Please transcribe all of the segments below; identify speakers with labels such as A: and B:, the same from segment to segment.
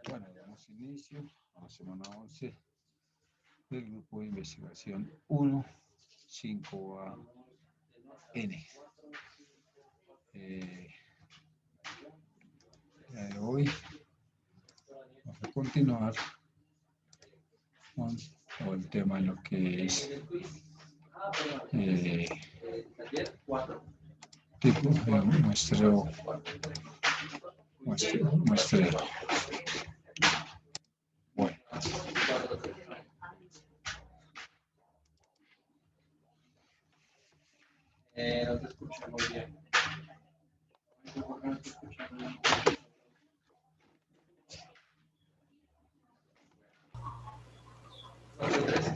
A: Bueno, damos inicio a la semana 11 del grupo de investigación 1, 5AN. De hoy vamos a continuar con el tema en lo que es tipo muestreo. Bueno,
B: no te escucho muy bien.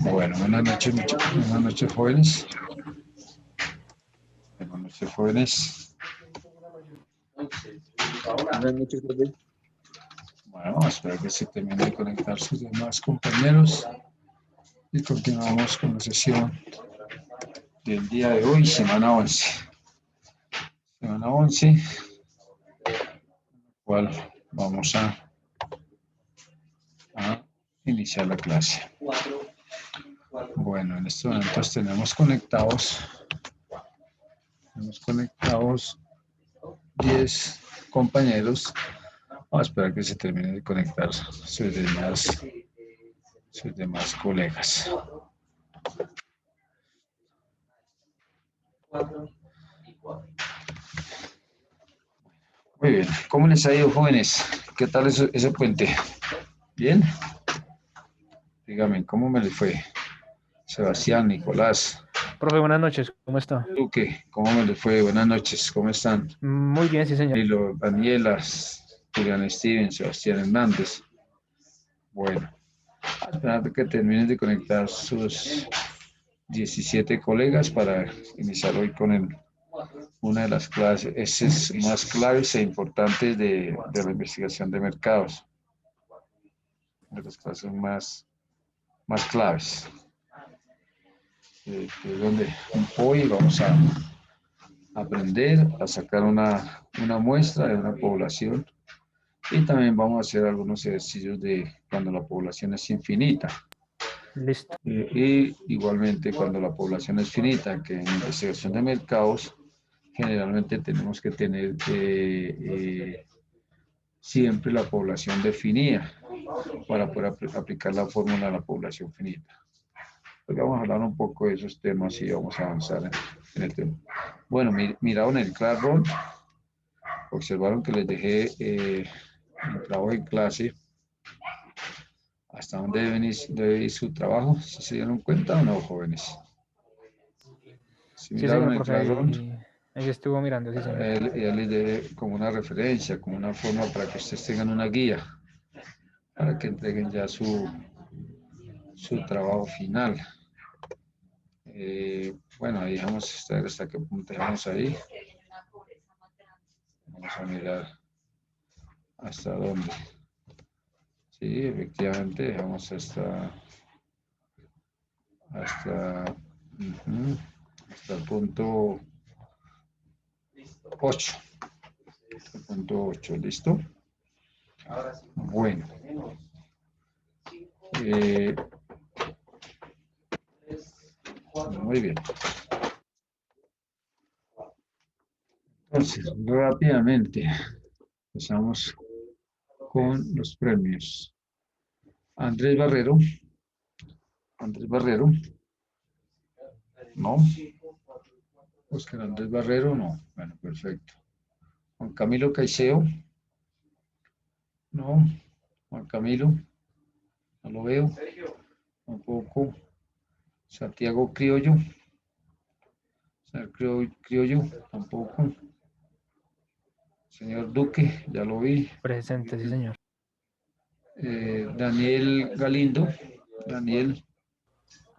A: bueno, buenas noches jóvenes. Buenas noches jóvenes.
C: Buenas noches, profe.
A: Bueno, espero que se termine de conectar sus demás compañeros y continuamos con la sesión del día de hoy, semana 11. Semana 11, en la cual vamos a iniciar la clase. Bueno, en estos momentos tenemos conectados 10 compañeros. Vamos a esperar que se termine de conectar sus demás colegas. Muy bien, ¿cómo les ha ido, jóvenes? ¿Qué tal ese puente? ¿Bien? Dígame, ¿cómo me les fue? Sebastián, Nicolás,
D: Profe, buenas noches, ¿cómo está?
A: Duque, ¿cómo me les fue? Buenas noches, ¿cómo están?
D: Muy bien, sí, señor.
A: Lilo, Daniela, Julián Steven, Sebastián Hernández. Bueno, esperando que terminen de conectar sus 17 colegas para iniciar hoy con una de las clases más claves e importantes de la investigación de mercados. De las clases más claves. Que es donde hoy vamos a aprender a sacar una muestra de una población y también vamos a hacer algunos ejercicios de cuando la población es infinita.
D: Listo.
A: Y igualmente cuando la población es finita, que en investigación de mercados generalmente tenemos que tener siempre la población definida para poder aplicar la fórmula de la población finita. Pues vamos a hablar un poco de esos temas y vamos a avanzar en el tema. Bueno, miraron el Classroom, observaron que les dejé el trabajo en clase, hasta dónde debe ir su trabajo, ¿si se dieron cuenta o no, jóvenes? Si
D: Sí,
A: miraron
D: señor,
A: el
D: profe,
A: Classroom,
D: ahí estuvo mirando, sí, señor.
A: ya les dejé como una referencia, como una forma para que ustedes tengan una guía, para que entreguen ya su trabajo final. Bueno, ahí vamos a estar hasta qué punto dejamos ahí. Vamos a mirar hasta dónde. Sí, efectivamente, dejamos hasta el punto 8. El punto 8, ¿listo? Bueno. Muy bien. Entonces, rápidamente empezamos con los premios. Andrés Barrero, no. Oscar Andrés Barrero, no. Bueno, perfecto. Juan Camilo Caicedo, no. Juan Camilo, no lo veo. Tampoco. Santiago Criollo, Criollo, tampoco. Señor Duque, ya lo vi.
D: Presente, sí, señor.
A: Daniel Galindo, Daniel.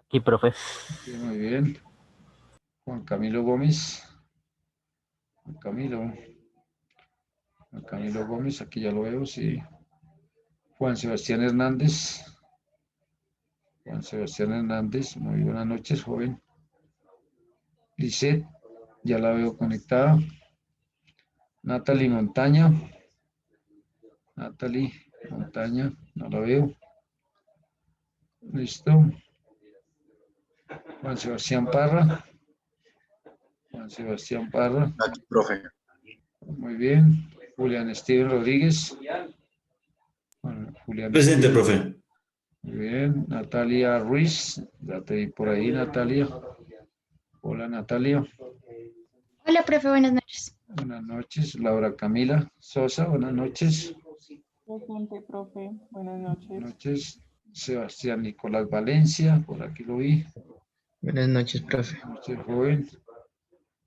D: Y profe.
A: Sí, muy bien. Juan Camilo Gómez. Juan Camilo Gómez, aquí ya lo veo, sí. Juan Sebastián Hernández. Muy buenas noches, joven. Lisette, ya la veo conectada. Natalie Montaña. Natalie, Montaña, no lo veo. Listo. Juan Sebastián Parra. Juan Sebastián Parra.
C: Aquí, profe.
A: Muy bien. Julián Steven Rodríguez. Bueno, Julián
C: Presente,
A: Steven.
C: profe.
A: Muy bien. Natalia Ruiz. Ya te vi por ahí, Natalia. Hola, Natalia.
E: Hola, profe, buenas noches.
A: Buenas noches. Laura Camila Sosa, buenas noches.
F: Presente, profe. Buenas noches.
A: Buenas noches. Sebastián Nicolás Valencia, por aquí lo vi.
G: Buenas noches, profe.
A: Buenas noches, joven.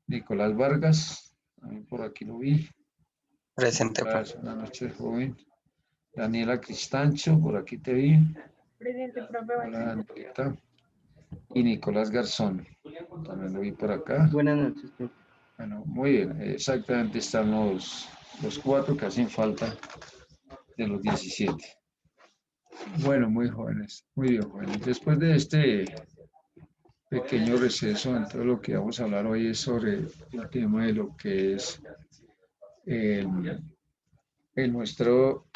A: Nicolás Vargas, también por aquí lo vi.
H: Presente,
A: Buenas noches, joven. Daniela Cristancho, por aquí te vi.
F: Presente, profe.
A: Hola, Danielita. Y Nicolás Garzón, también lo vi por acá.
G: Buenas noches, profe.
A: Bueno, muy bien, exactamente están los 4 que hacen falta de los 17. Bueno, muy jóvenes, muy bien jóvenes. Después de este pequeño receso, entonces lo que vamos a hablar hoy es sobre el tema de lo que es el muestreo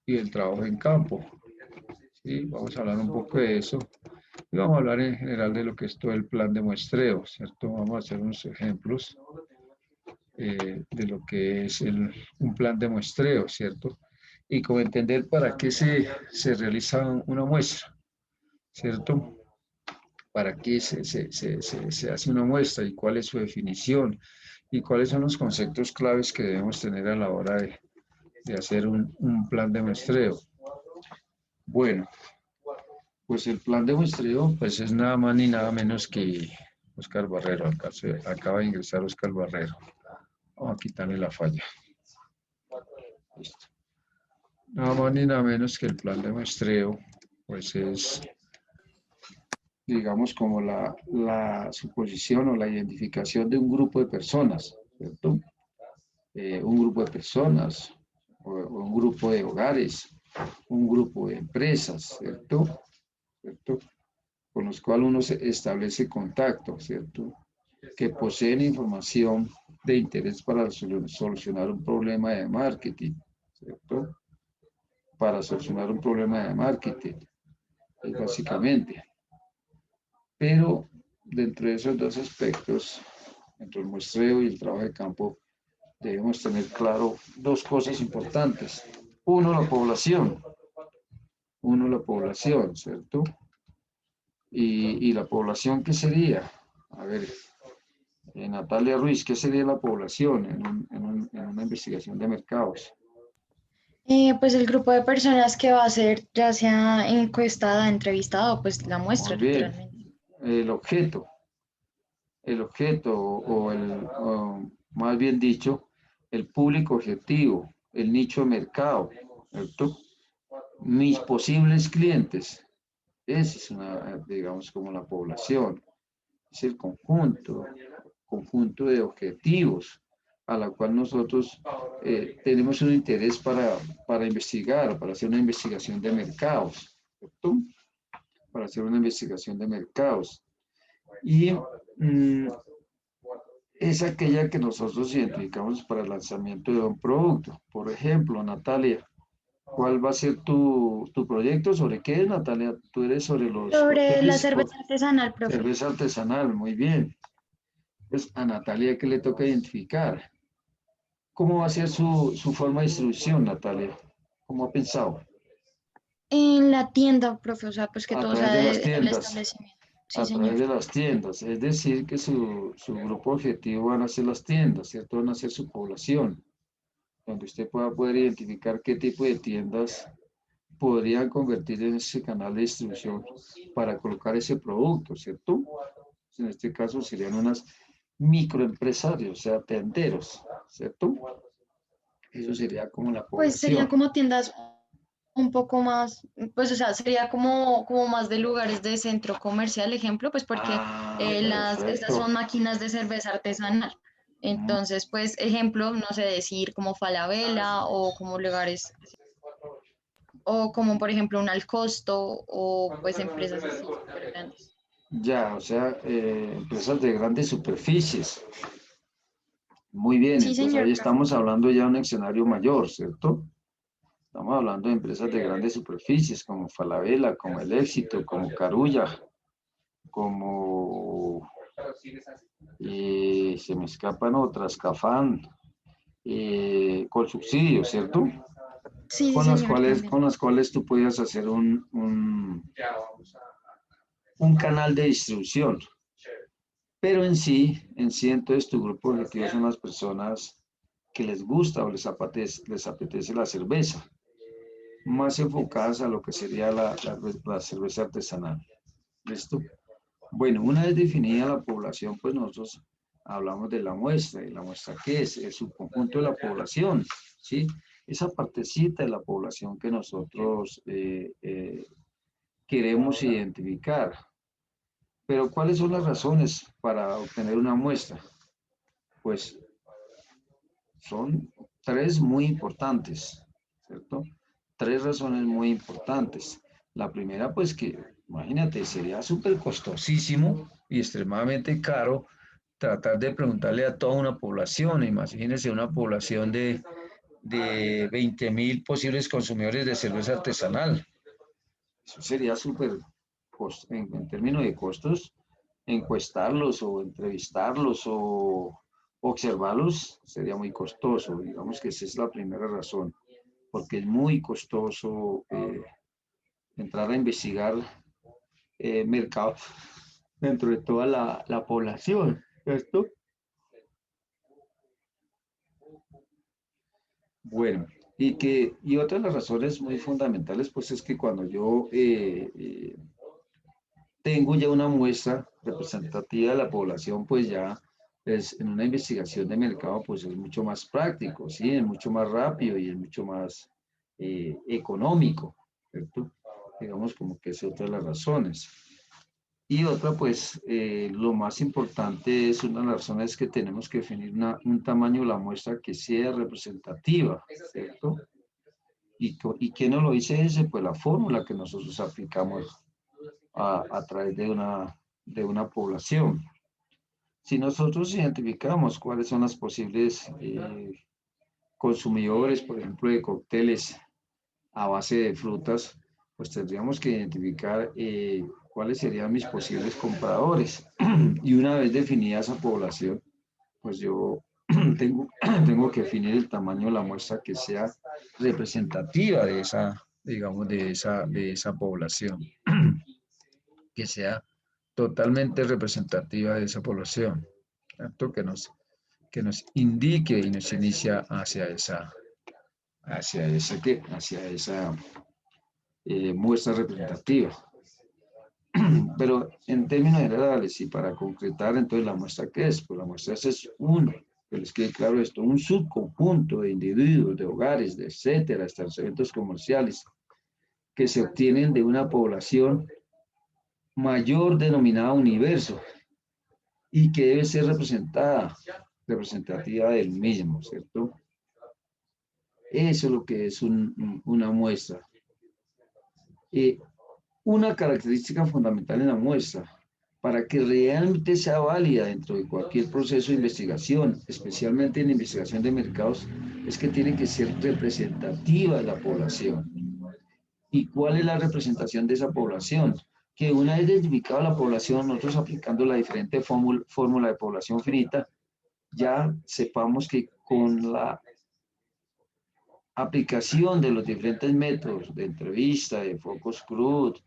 A: y el trabajo en campo. ¿Sí? Vamos a hablar un poco de eso. Y vamos a hablar en general de lo que es todo el plan de muestreo, ¿cierto? Vamos a hacer unos ejemplos de lo que es un plan de muestreo, ¿cierto? Y como entender para qué se realiza una muestra, ¿cierto? Para qué se hace una muestra y cuál es su definición y cuáles son los conceptos claves que debemos tener a la hora de hacer un plan de muestreo. Bueno, pues el plan de muestreo pues es nada más ni nada menos que Oscar Barrero. Acaba de ingresar Oscar Barrero. Vamos a quitarle la falla. Listo. Nada más ni nada menos que el plan de muestreo pues es, digamos, como la suposición o la identificación de un grupo de personas, ¿cierto? Un grupo de personas o un grupo de hogares, un grupo de empresas, ¿cierto? Con los cuales uno se establece contacto, ¿cierto? Que poseen información de interés para solucionar un problema de marketing, ¿cierto? Para solucionar un problema de marketing, básicamente. Pero dentro de esos dos aspectos, entre el muestreo y el trabajo de campo, debemos tener claro dos cosas importantes. Uno, la población. ¿Cierto? Y la población, ¿qué sería? A ver, Natalia Ruiz, ¿qué sería la población en una investigación de mercados?
E: Pues el grupo de personas que va a ser ya sea encuestada, entrevistada o pues la muestra,
A: Muy bien.
E: literalmente.
A: El objeto o más bien dicho, el público objetivo, el nicho de mercado, ¿cierto? Mis posibles clientes. Esa es una, digamos, como la población. Es el conjunto de objetivos a la cual nosotros tenemos un interés para investigar, para hacer una investigación de mercados, ¿cierto? Para hacer una investigación de mercados. Y es aquella que nosotros identificamos para el lanzamiento de un producto. Por ejemplo, Natalia, ¿cuál va a ser tu proyecto? ¿Sobre qué, Natalia? Tú eres sobre los
E: Sobre la
A: cócteles,
E: cerveza artesanal, profe.
A: cerveza artesanal, muy bien. Pues a Natalia, ¿qué le toca identificar? ¿Cómo va a ser su forma de distribución, Natalia? ¿Cómo ha pensado?
E: En la tienda, profe, o sea, pues que
A: A
E: todo
A: través
E: sea
A: de las
E: del
A: tiendas.
E: establecimiento. Sí,
A: A
E: señor.
A: través de las tiendas. Es decir, que su grupo objetivo van a ser las tiendas, ¿cierto? Van a ser su población, donde usted pueda poder identificar qué tipo de tiendas podrían convertir en ese canal de distribución para colocar ese producto, ¿cierto? En este caso serían unas microempresarios, o sea, tenderos, ¿cierto? Eso sería como la
E: Pues serían
A: población.
E: como tiendas un poco más, pues o sea, sería como más de lugares de centro comercial, ejemplo, pues porque estas
A: Perfecto.
E: son máquinas de cerveza artesanal. Entonces, pues ejemplo, no sé, decir como Falabella o como lugares, o como por ejemplo un Alcosto o pues empresas así súper grandes.
A: Ya, o sea, empresas de grandes superficies. Muy bien,
E: Sí,
A: entonces
E: señor,
A: ahí
E: profe.
A: estamos hablando ya de un escenario mayor, ¿cierto? Estamos hablando de empresas de grandes superficies como Falabella, como El Éxito, como Carulla, como se me escapan otras, Cafán, con subsidios, ¿cierto?
E: Sí, sí, señor, también.
A: Con las cuales tú podías hacer un canal de distribución. Pero en sí, entonces tu grupo objetivo son las personas que les gusta o les apetece la cerveza, más enfocadas a lo que sería la cerveza artesanal. ¿Listo? Bueno, una vez definida la población, pues nosotros hablamos de la muestra. ¿Y la muestra qué es? Es un conjunto de la población, ¿sí? Esa partecita de la población que nosotros queremos identificar. Pero ¿cuáles son las razones para obtener una muestra? Pues son tres muy importantes, ¿cierto? Tres razones muy importantes. La primera, pues que, imagínate, sería súper costosísimo y extremadamente caro tratar de preguntarle a toda una población. Imagínense una población de 20.000 posibles consumidores de cerveza artesanal. Eso sería súper, en términos de costos, encuestarlos o entrevistarlos o observarlos sería muy costoso. Digamos que esa es la primera razón, porque es muy costoso entrar a investigar mercados dentro de toda la población, ¿cierto? Bueno, y otra de las razones muy fundamentales, pues es que cuando yo tengo ya una muestra representativa de la población, pues ya es, en una investigación de mercado, pues es mucho más práctico, ¿sí? Es mucho más rápido y es mucho más económico, ¿cierto? Digamos como que es otra de las razones. Y otra, pues, lo más importante es una de las razones que tenemos que definir un tamaño de la muestra que sea representativa, ¿cierto? ¿Y quién nos lo dice ese? Pues la fórmula que nosotros aplicamos a través de una población. Si nosotros identificamos cuáles son las posibles consumidores, por ejemplo, de cócteles a base de frutas, pues tendríamos que identificar cuáles serían mis posibles compradores. Y una vez definida esa población, pues yo tengo que definir el tamaño de la muestra que sea representativa de esa, digamos, de esa población, que sea totalmente representativa de esa población, ¿cierto? Que nos indique y nos inicia hacia esa muestra representativa. Pero en términos generales y para concretar, entonces la muestra ¿qué es? Pues la muestra es uno, que les quede claro esto, un subconjunto de individuos, de hogares, de etcétera, establecimientos comerciales que se obtienen de una población mayor denominada universo y que debe ser representativa del mismo, ¿cierto? Eso es lo que es una muestra. Una característica fundamental en la muestra, para que realmente sea válida dentro de cualquier proceso de investigación, especialmente en investigación de mercados, es que tiene que ser representativa de la población. ¿Y cuál es la representación de esa población? Que una vez identificada la población, nosotros aplicando la diferente fórmula de población finita, ya sepamos que con la aplicación de los diferentes métodos de entrevista, de focus group,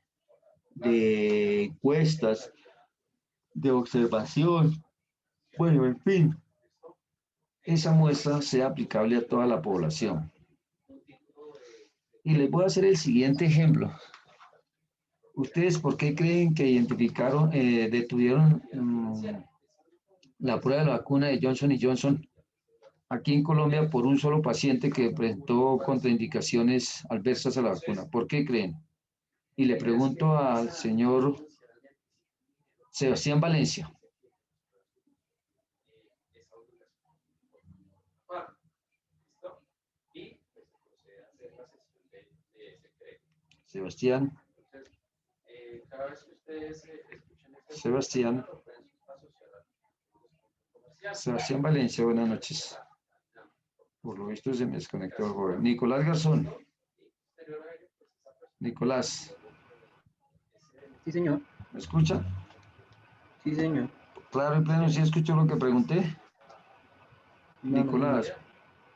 A: de encuestas, de observación, bueno, en fin, esa muestra sea aplicable a toda la población. Y les voy a hacer el siguiente ejemplo. ¿Ustedes por qué creen que identificaron, detuvieron la prueba de la vacuna de Johnson y Johnson aquí en Colombia por un solo paciente que presentó contraindicaciones adversas a la vacuna? ¿Por qué creen? Y le pregunto al señor Sebastián Valencia. Sebastián. Sebastián. Sebastián Valencia, buenas noches. Por lo visto se me desconectó el joven. Nicolás Garzón. Nicolás,
G: Sí, señor.
A: ¿me escucha?
G: Sí, señor.
A: Claro y pleno, ¿sí escuchó lo que pregunté?
G: No, no, señor.
A: Nicolás,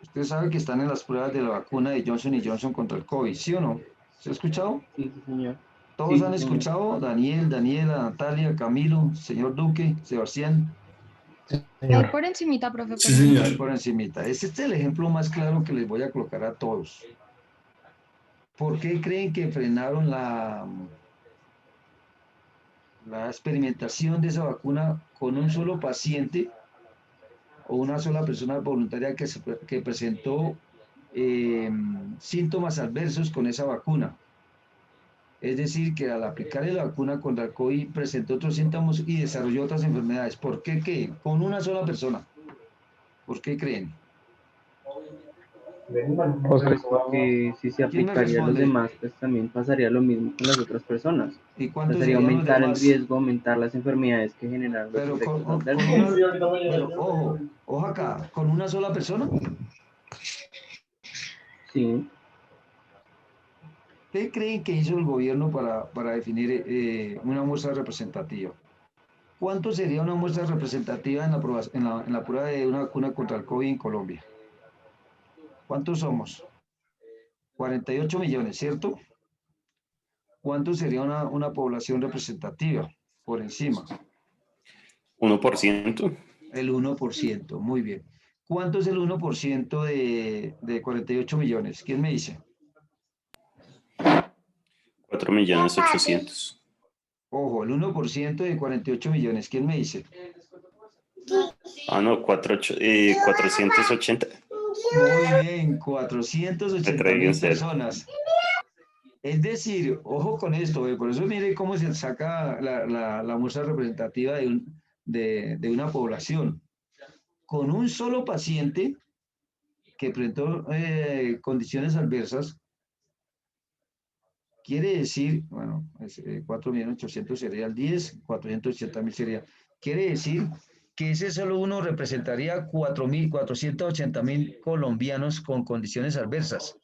A: usted sabe que están en las pruebas de la vacuna de Johnson y Johnson contra el COVID, ¿sí o no? ¿Se ha escuchado?
G: Sí, sí, señor.
A: ¿Todos
G: Sí,
A: han
G: sí, señor.
A: escuchado? Daniel, Daniela, Natalia, Camilo, señor Duque, Sebastián.
E: Ahí
D: Señor.
E: por encimita, profe,
C: Sí,
E: pero no
A: Ahí
C: señor.
E: mucho.
A: por encimita. Este es el ejemplo más claro que les voy a colocar a todos. ¿Por qué creen que frenaron la experimentación de esa vacuna con un solo paciente o una sola persona voluntaria que presentó síntomas adversos con esa vacuna? Es decir, que al aplicarle la vacuna contra el COVID presentó otros síntomas y desarrolló otras enfermedades. ¿Por qué qué? Con una sola persona. ¿Por qué creen?
D: Porque,
G: Pues porque si se
A: ¿Quién me
G: aplicaría a los
A: responde?
G: demás, pues también pasaría lo mismo con las otras personas.
A: ¿Y
G: O sea,
A: cuántos
G: sería
A: serían los
G: aumentar el
A: demás?
G: riesgo, aumentar las enfermedades que generan los
A: Pero
G: efectos
A: con
G: adversos.
A: una, pero ojo, ojo acá, con una sola persona.
G: Sí,
A: ¿Qué creen que hizo el gobierno para definir una muestra representativa? ¿Cuánto sería una muestra representativa en la prueba de una vacuna contra el COVID en Colombia? ¿Cuántos somos? 48 millones, ¿cierto? ¿Cuánto sería una población representativa por encima?
H: 1%.
A: El 1%, muy bien. ¿Cuánto es el 1% de 48 millones? ¿Quién me dice?
H: 4.800.000.
A: Ojo, el 1% de 48 millones. ¿Quién me dice?
H: Ah, no, 480.
A: Muy bien,
H: Me
A: 480
H: traí un
A: mil
H: cero.
A: personas. Es decir, ojo con esto, por eso mire cómo se saca la muestra representativa de una población. Con un solo paciente que presentó condiciones adversas, quiere decir, bueno, 4.800.000 sería el 10, 480.000 sería. Quiere decir que ese solo uno representaría 4.480.000 colombianos con condiciones adversas.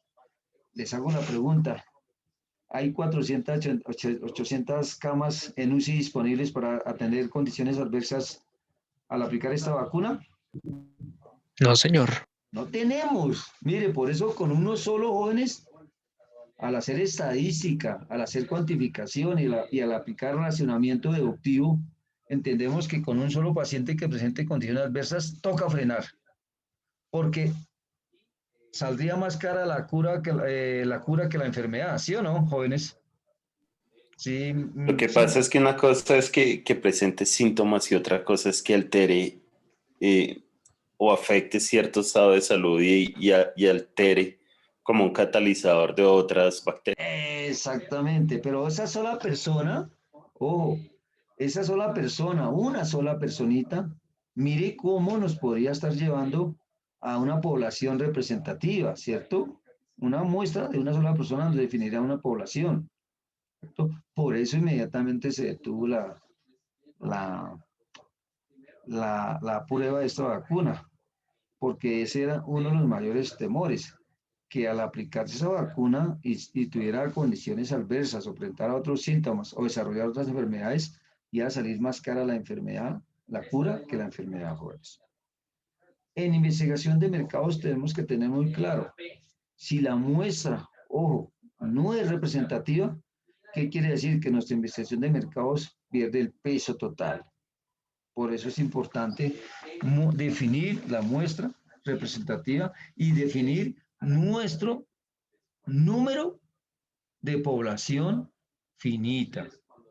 A: Les hago una pregunta. ¿Hay 800 camas en UCI disponibles para atender condiciones adversas al aplicar esta vacuna?
I: No, señor.
A: No tenemos. Mire, por eso con uno solo, jóvenes, al hacer estadística, al hacer cuantificación y al aplicar racionamiento deductivo, entendemos que con un solo paciente que presente condiciones adversas toca frenar, porque saldría más cara la cura que la enfermedad, ¿sí o no, jóvenes? Sí,
H: Lo que
A: sí,
H: pasa es que una cosa es que presente síntomas y otra cosa es que altere eh, o afecte cierto estado de salud y altere como un catalizador de otras bacterias.
A: exactamente, pero esa sola persona, ojo, esa sola persona, una sola personita, mire cómo nos podría estar llevando a una población representativa, ¿cierto? Una muestra de una sola persona nos definiría una población, ¿cierto? Por eso inmediatamente se detuvo la, la prueba de esta vacuna, porque ese era uno de los mayores temores, que al aplicarse esa vacuna y tuviera condiciones adversas o presentara otros síntomas o desarrollar otras enfermedades, iba a salir más cara la enfermedad, la cura, que la enfermedad, jóvenes. En investigación de mercados tenemos que tener muy claro, si la muestra, ojo, no es representativa, ¿qué quiere decir? Que nuestra investigación de mercados pierde el peso total. Por eso es importante definir la muestra representativa y definir nuestro número de población finita.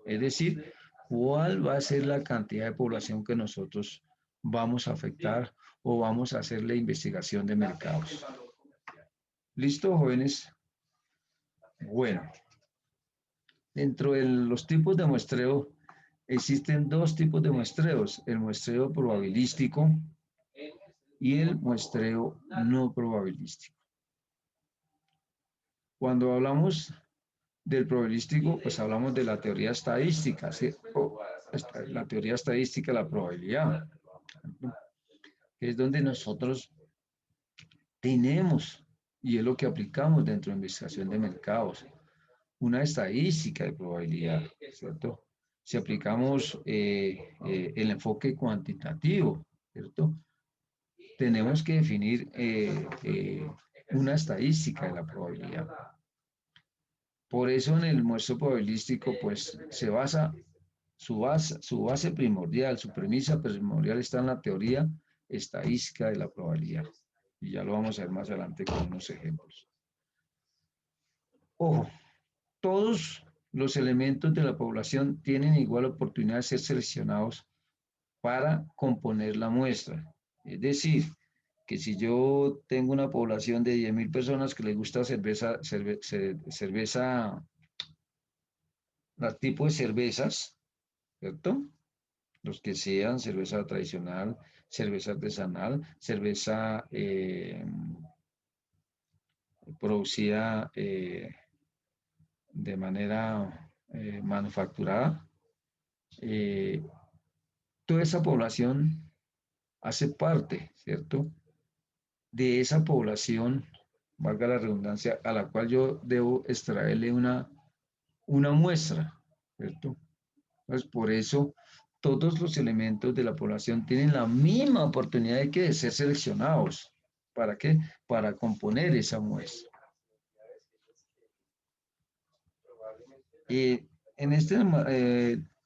A: Es decir, cuál va a ser la cantidad de población que nosotros vamos a afectar o vamos a hacer la investigación de mercados. ¿Listo, jóvenes? Bueno, dentro de los tipos de muestreo, existen dos tipos de muestreos, el muestreo probabilístico y el muestreo no probabilístico. Cuando hablamos del probabilístico, pues hablamos de la teoría estadística, ¿sí? La teoría estadística de la probabilidad, que es donde nosotros tenemos, y es lo que aplicamos dentro de investigación de mercados, una estadística de probabilidad, ¿cierto? Si aplicamos el enfoque cuantitativo, ¿cierto? Tenemos que definir una estadística de la probabilidad. Por eso en el muestreo probabilístico, pues se basa, su base primordial, su premisa primordial está en la teoría estadística de la probabilidad. Y ya lo vamos a ver más adelante con unos ejemplos. Ojo, todos los elementos de la población tienen igual oportunidad de ser seleccionados para componer la muestra. Es decir, que si yo tengo una población de 10.000 personas que les gusta cerveza, los tipos de cervezas, ¿cierto? Los que sean cerveza tradicional, cerveza artesanal, cerveza producida de manera manufacturada. Toda esa población hace parte, ¿cierto? De esa población, valga la redundancia, a la cual yo debo extraerle una muestra, ¿cierto? Entonces, por eso, todos los elementos de la población tienen la misma oportunidad de ser seleccionados. ¿Para qué? Para componer esa muestra. Y en este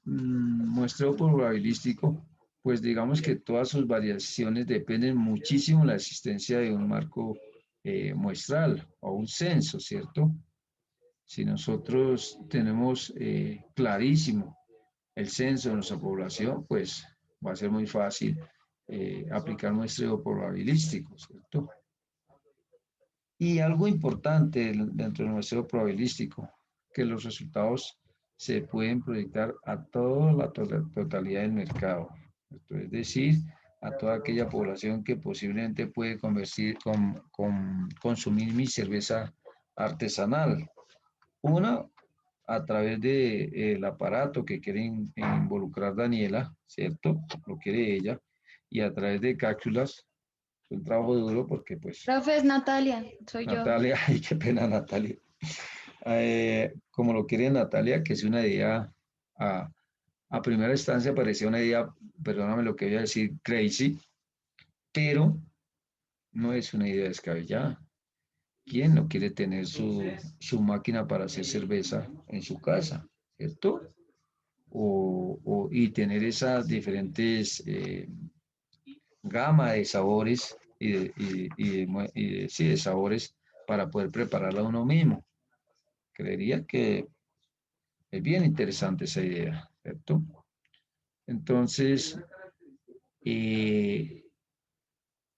A: muestreo probabilístico, pues digamos que todas sus variaciones dependen muchísimo de la existencia de un marco muestral o un censo, ¿cierto? Si nosotros tenemos clarísimo el censo de nuestra población, pues va a ser muy fácil aplicar muestreo probabilístico, ¿cierto? Y algo importante dentro del muestreo probabilístico, que los resultados se pueden proyectar a toda la totalidad del mercado. ¿Cierto? Es decir, a toda aquella población que posiblemente puede consumir mi cerveza artesanal. Una, a través del aparato que quiere involucrar Daniela, ¿cierto? Lo quiere ella, y a través de cápsulas, un trabajo duro porque pues...
E: Profe, es Natalia, soy
A: Natalia,
E: yo.
A: ay, qué pena Natalia. Como lo quiere Natalia, que es una idea, a primera instancia parecía una idea, perdóname lo que voy a decir, crazy, pero no es una idea descabellada. ¿Quién no quiere tener su máquina para hacer cerveza en su casa, cierto? Y tener esas diferentes gama de sabores sí, de sabores para poder prepararla uno mismo. Creería que es bien interesante esa idea, ¿cierto? Entonces,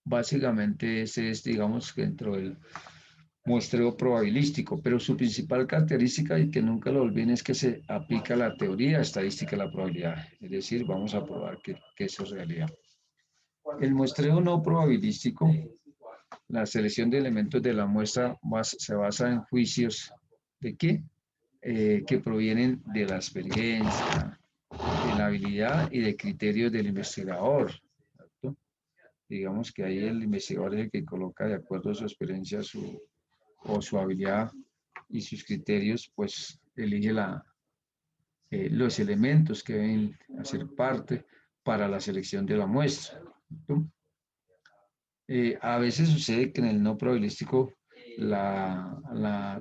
A: básicamente ese es, digamos, dentro del muestreo probabilístico, pero su principal característica, y que nunca lo olviden, es que se aplica la teoría estadística de la probabilidad. Es decir, vamos a probar que eso es realidad. El muestreo no probabilístico, la selección de elementos de la muestra se basa en juicios de qué? Que provienen de la experiencia, de la habilidad y de criterios del investigador, ¿cierto? Digamos que ahí el investigador es el que coloca de acuerdo a su experiencia o su habilidad y sus criterios, pues elige los elementos que deben hacer parte para la selección de la muestra, ¿cierto? A veces sucede que en el no probabilístico,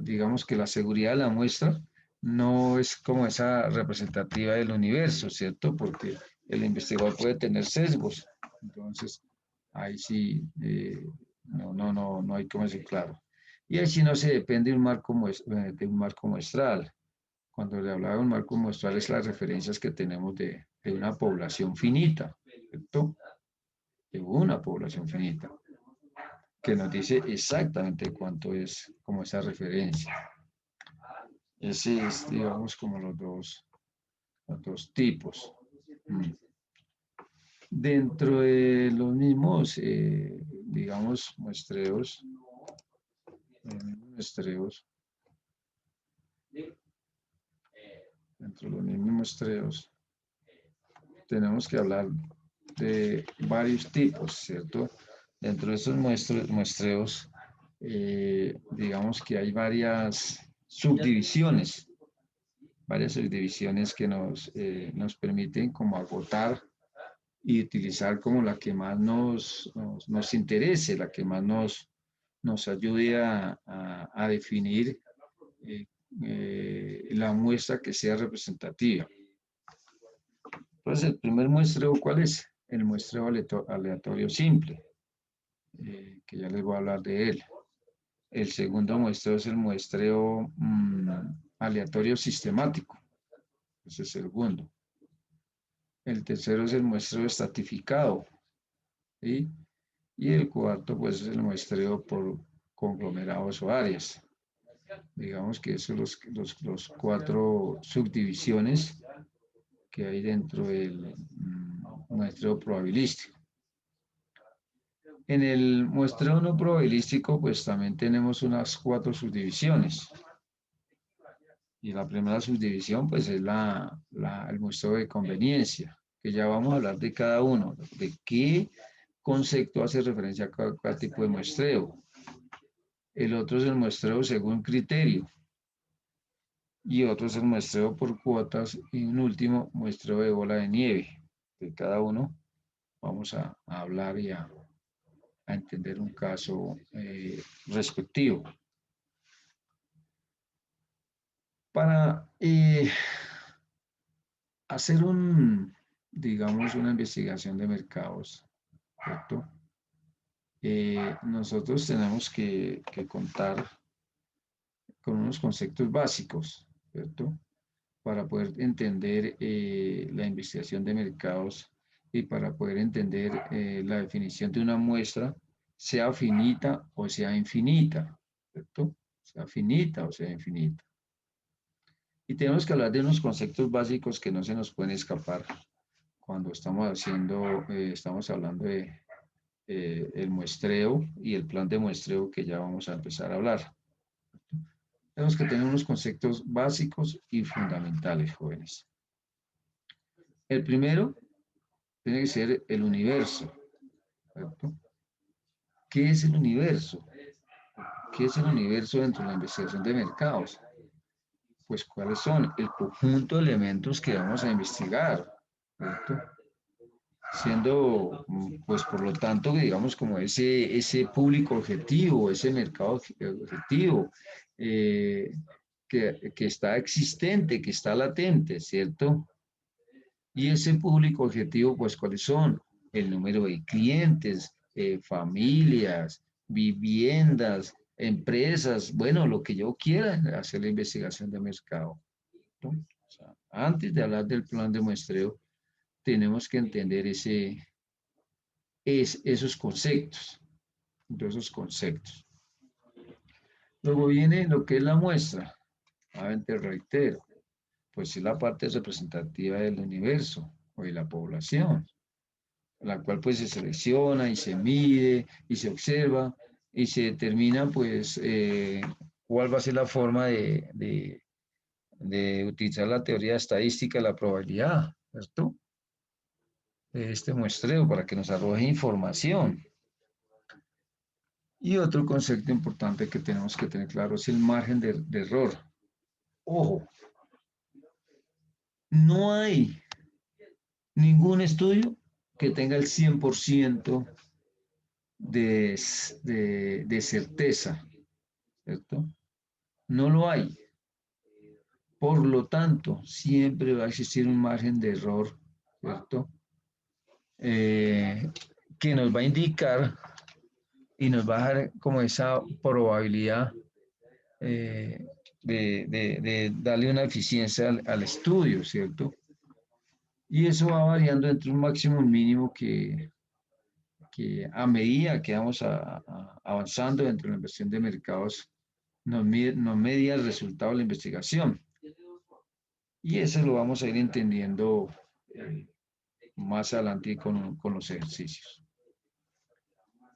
A: digamos que la seguridad de la muestra no es como esa representativa del universo, ¿cierto? Porque el investigador puede tener sesgos. Entonces, ahí sí, no hay como decir claro. Y ahí sí no se depende de un marco muestral. Cuando le hablaba de un marco muestral es las referencias que tenemos de una población finita, ¿cierto? De una población finita, que nos dice exactamente cuánto es como esa referencia. Ese es, digamos, como los dos tipos. Dentro de los mismos, digamos, muestreos, dentro de los mismos muestreos, tenemos que hablar de varios tipos, ¿cierto? Dentro de esos muestreos, digamos que hay varias subdivisiones, varias subdivisiones que nos permiten como agotar y utilizar como la que más nos interese, la que más nos ayude a definir la muestra que sea representativa. Entonces, el primer muestreo, ¿cuál es? El muestreo aleatorio simple, que ya les voy a hablar de él. El segundo muestreo es el muestreo aleatorio sistemático. Ese es el segundo. El tercero es el muestreo estratificado. ¿Sí? Y el cuarto, pues, es el muestreo por conglomerados o áreas. Digamos que esos son los 4 subdivisiones que hay dentro del muestreo probabilístico. En el muestreo no probabilístico, pues también tenemos unas 4 subdivisiones. Y la primera subdivisión, pues, es el muestreo de conveniencia, que ya vamos a hablar de cada uno, de qué concepto hace referencia a cada tipo de muestreo. El otro es el muestreo según criterio. Y otro es el muestreo por cuotas. Y un último, muestreo de bola de nieve. De cada uno vamos a hablar y a entender un caso respectivo. Para hacer digamos, una investigación de mercados, ¿cierto? Nosotros tenemos que contar con unos conceptos básicos, ¿cierto? Para poder entender la investigación de mercados y para poder entender la definición de una muestra, sea finita o sea infinita, ¿cierto? Sea finita o sea infinita. Y tenemos que hablar de unos conceptos básicos que no se nos pueden escapar cuando estamos hablando de el muestreo y el plan de muestreo que ya vamos a empezar a hablar. Tenemos que tener unos conceptos básicos y fundamentales, jóvenes. El primero tiene que ser el universo, ¿cierto? ¿Qué es el universo? ¿Qué es el universo dentro de la investigación de mercados? Pues, ¿cuáles son? El conjunto de elementos que vamos a investigar, ¿cierto? Siendo, pues, por lo tanto, digamos, como ese público objetivo, ese mercado objetivo, que está existente, que está latente, ¿cierto? Y ese público objetivo, pues, ¿cuáles son? El número de clientes, familias, viviendas, empresas, bueno, lo que yo quiera hacer la investigación de mercado, ¿no? O sea, antes de hablar del plan de muestreo, tenemos que entender esos conceptos, esos conceptos. Luego viene lo que es la muestra. Nuevamente reitero, pues es la parte representativa del universo o de la población, la cual pues se selecciona y se mide y se observa y se determina pues cuál va a ser la forma de utilizar la teoría estadística, la probabilidad, ¿cierto? De este muestreo para que nos arroje información. Y otro concepto importante que tenemos que tener claro es el margen de error. Ojo, no hay ningún estudio que tenga el 100% de certeza, ¿cierto? No lo hay. Por lo tanto, siempre va a existir un margen de error, ¿cierto? Que nos va a indicar y nos va a dar como esa probabilidad de darle una eficiencia al estudio, ¿cierto? Y eso va variando entre un máximo y un mínimo que a medida que vamos avanzando dentro de la inversión de mercados, nos media el resultado de la investigación. Y eso lo vamos a ir entendiendo más adelante con los ejercicios.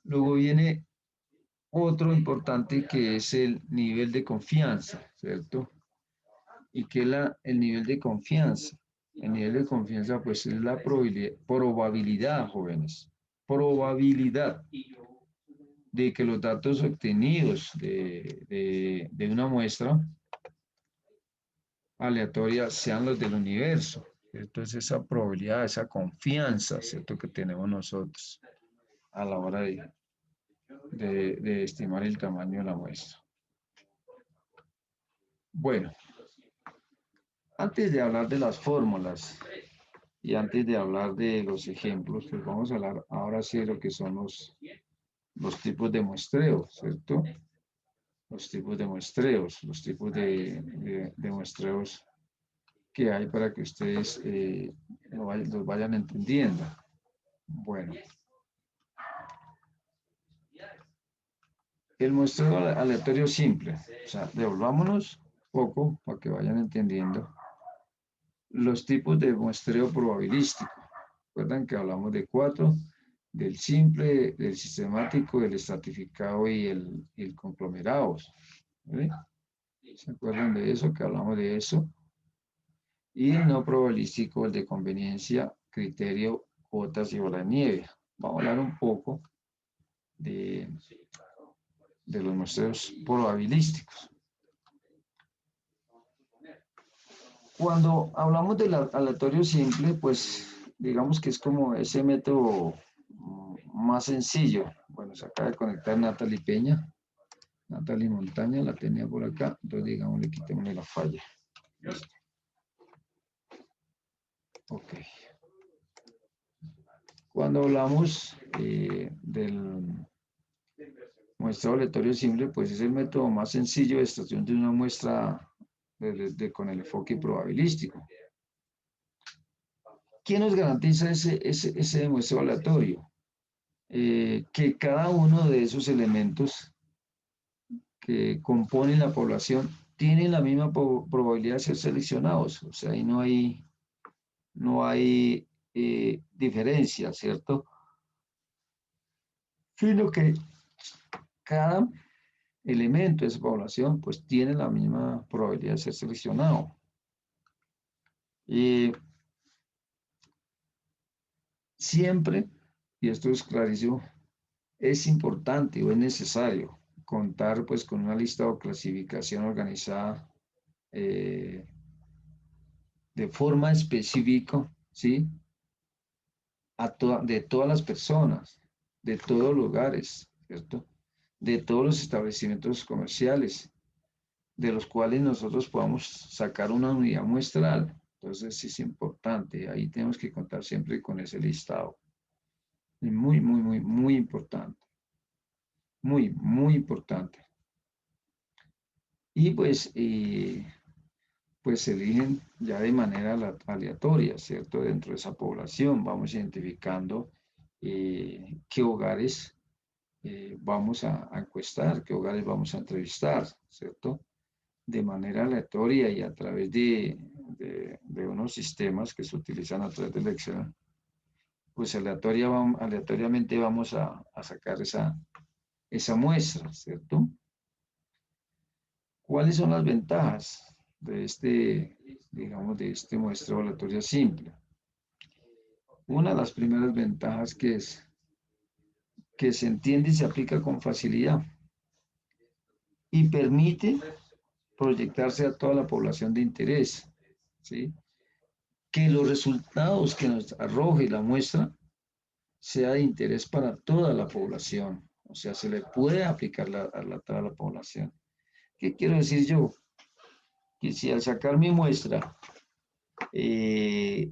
A: Luego viene otro importante que es el nivel de confianza, ¿cierto? ¿Y qué es el nivel de confianza? El nivel de confianza, pues, es la probabilidad, jóvenes, probabilidad de que los datos obtenidos de una muestra aleatoria sean los del universo. Entonces esa probabilidad, esa confianza, ¿cierto? Que tenemos nosotros a la hora de estimar el tamaño de la muestra. Bueno, antes de hablar de las fórmulas y antes de hablar de los ejemplos, pues vamos a hablar ahora sí de lo que son los tipos de muestreo, ¿cierto? Los tipos de muestreos, los tipos de muestreos que hay para que ustedes los vayan entendiendo. Bueno. El muestreo aleatorio simple. O sea, devolvámonos poco para que vayan entendiendo los tipos de muestreo probabilístico. Recuerdan que hablamos de 4, del simple, del sistemático, del estratificado y el conglomerado. ¿Vale? ¿Se acuerdan de eso? Que hablamos de eso. Y el no probabilístico, el de conveniencia, criterio, cuotas y bola de nieve. Vamos a hablar un poco de los muestreos probabilísticos. Cuando hablamos del aleatorio simple, pues digamos que es como ese método más sencillo. Bueno, se acaba de conectar Natalie Peña. Natalie Montaña la tenía por acá, entonces digamos le quitémosle la falla. Listo. Ok. Cuando hablamos del muestreo aleatorio simple, pues es el método más sencillo de extracción de una muestra con el enfoque probabilístico. ¿Quién nos garantiza ese muestreo aleatorio? Que cada uno de esos elementos que componen la población tienen la misma probabilidad de ser seleccionados. O sea, ahí no hay diferencia, ¿cierto? Sino que cada elemento de esa población pues tiene la misma probabilidad de ser seleccionado. Y siempre, y esto es clarísimo, es importante o es necesario contar pues con una lista o clasificación organizada de forma específica, ¿sí? De todas las personas, de todos los lugares, ¿cierto? De todos los establecimientos comerciales, de los cuales nosotros podamos sacar una unidad muestral. Entonces es importante, ahí tenemos que contar siempre con ese listado. Es muy, muy, muy, muy importante. Muy, muy importante. Y pues se eligen ya de manera aleatoria, ¿cierto? Dentro de esa población vamos identificando qué hogares vamos a encuestar, qué hogares vamos a entrevistar, ¿cierto? De manera aleatoria y a través de unos sistemas que se utilizan a través del Excel, pues aleatoriamente vamos a sacar esa muestra, ¿cierto? ¿Cuáles son las ventajas de este muestreo aleatorio simple? Una de las primeras ventajas que se entiende y se aplica con facilidad y permite proyectarse a toda la población de interés, ¿sí? Que los resultados que nos arroje la muestra sea de interés para toda la población, o sea, se le puede aplicar a toda la población. ¿Qué quiero decir yo? Que si al sacar mi muestra de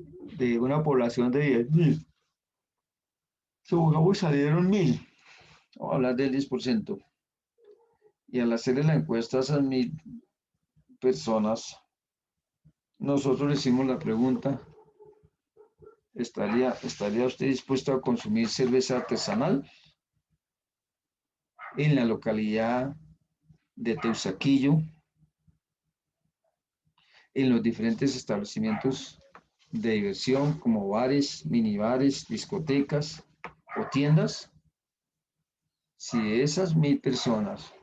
A: una población de 10.000, supongamos salieron 1.000, vamos a hablar del 10%, y al hacerle la encuesta a esas 1.000 personas, nosotros le hicimos la pregunta, ¿estaría usted dispuesto a consumir cerveza artesanal en la localidad de Teusaquillo, en los diferentes establecimientos de diversión como bares, minibares, discotecas o tiendas? Si de esas 1.000 personas,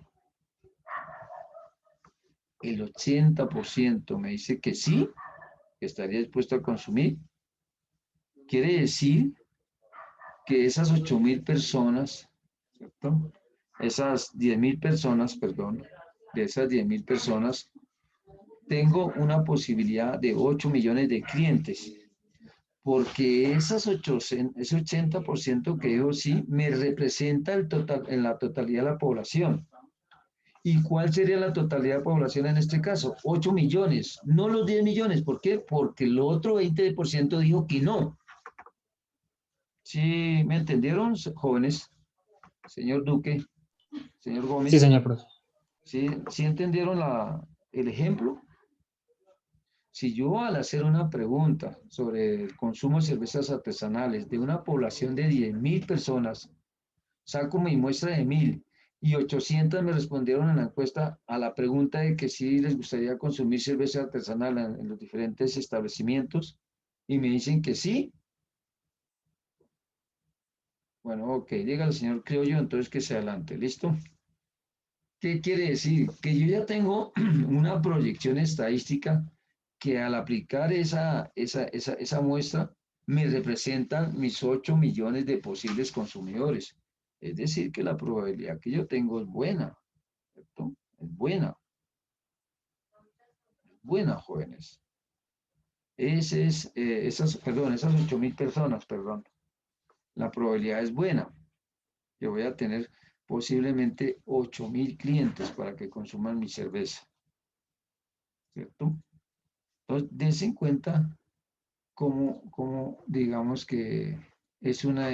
A: el 80% me dice que sí, que estaría dispuesto a consumir, quiere decir que esas 8.000 personas, ¿cierto? Esas 10.000 personas, perdón, de esas 10.000 personas, tengo una posibilidad de 8 millones de clientes, porque ese 80% que dejo sí me representa el total, en la totalidad de la población. ¿Y cuál sería la totalidad de población en este caso? 8 millones, no los 10 millones. ¿Por qué? Porque el otro 20% dijo que no. ¿Sí me entendieron, jóvenes? Señor Duque, señor Gómez.
D: Sí, señor profe.
A: ¿Sí entendieron el ejemplo? Si yo al hacer una pregunta sobre el consumo de cervezas artesanales de una población de 10.000 personas, saco mi muestra de 1.000 y 800 me respondieron en la encuesta a la pregunta de que si les gustaría consumir cerveza artesanal en los diferentes establecimientos y me dicen que sí. Bueno, ok, dígale señor Criollo, entonces que se adelante, ¿listo? ¿Qué quiere decir? Que yo ya tengo una proyección estadística que al aplicar esa muestra me representan mis 8 millones de posibles consumidores. Es decir, que la probabilidad que yo tengo es buena, ¿cierto? Es buena. Es buena, jóvenes. Esas 8.000 personas, perdón. La probabilidad es buena. Yo voy a tener posiblemente 8.000 clientes para que consuman mi cerveza, ¿cierto? Entonces, dense en cuenta cómo digamos que es una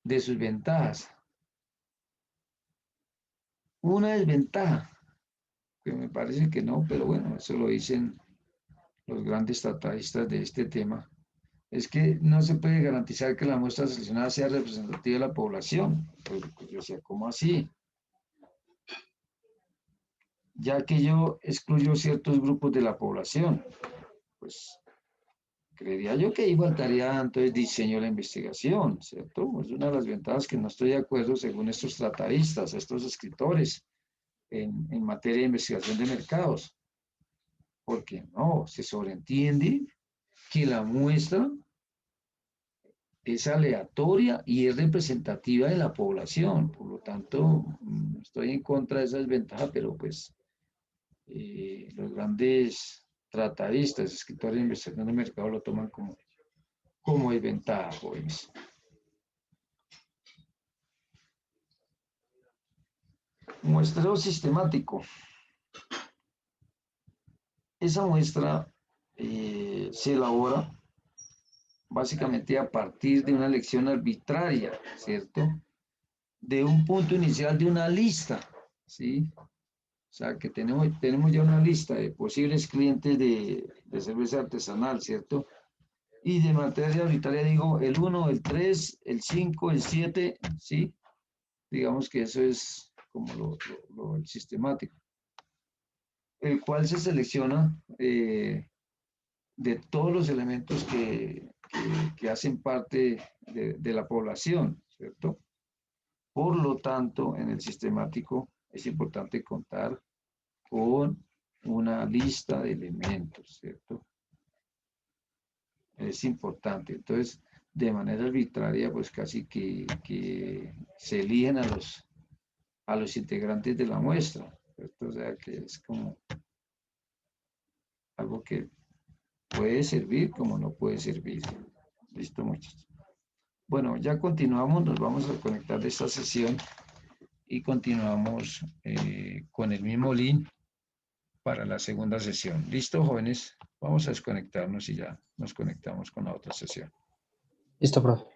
A: de sus ventajas. Una desventaja, que me parece que no, pero bueno, eso lo dicen los grandes tratadistas de este tema, es que no se puede garantizar que la muestra seleccionada sea representativa de la población. Pues yo decía, ¿cómo así? Ya que yo excluyo ciertos grupos de la población, pues creería yo que ahí faltaría entonces diseño de la investigación, ¿cierto? Es una de las ventajas que no estoy de acuerdo según estos tratadistas, estos escritores en materia de investigación de mercados. Porque no, se sobreentiende que la muestra es aleatoria y es representativa de la población. Por lo tanto, estoy en contra de esa desventaja, pero pues los grandes tratadistas, escritores de investigación de mercado lo toman como desventaja, jóvenes. Muestreo sistemático. Esa muestra se elabora básicamente a partir de una elección arbitraria, ¿cierto? De un punto inicial de una lista, ¿sí? O sea, que tenemos ya una lista de posibles clientes de cerveza artesanal, ¿cierto? Y de materia arbitraria digo el 1, el 3, el 5, el 7, ¿sí? Digamos que eso es como el sistemático, el cual se selecciona de todos los elementos que hacen parte de la población, ¿cierto? Por lo tanto, en el sistemático es importante contar con una lista de elementos, ¿cierto? Es importante. Entonces, de manera arbitraria, pues casi que se eligen a los integrantes de la muestra, ¿cierto? O sea, que es como algo que puede servir como no puede servir. Listo, muchachos. Bueno, ya continuamos, nos vamos a conectar de esta sesión y continuamos con el mismo link para la segunda sesión. ¿Listo, jóvenes? Vamos a desconectarnos y ya nos conectamos con la otra sesión.
D: Listo, profe.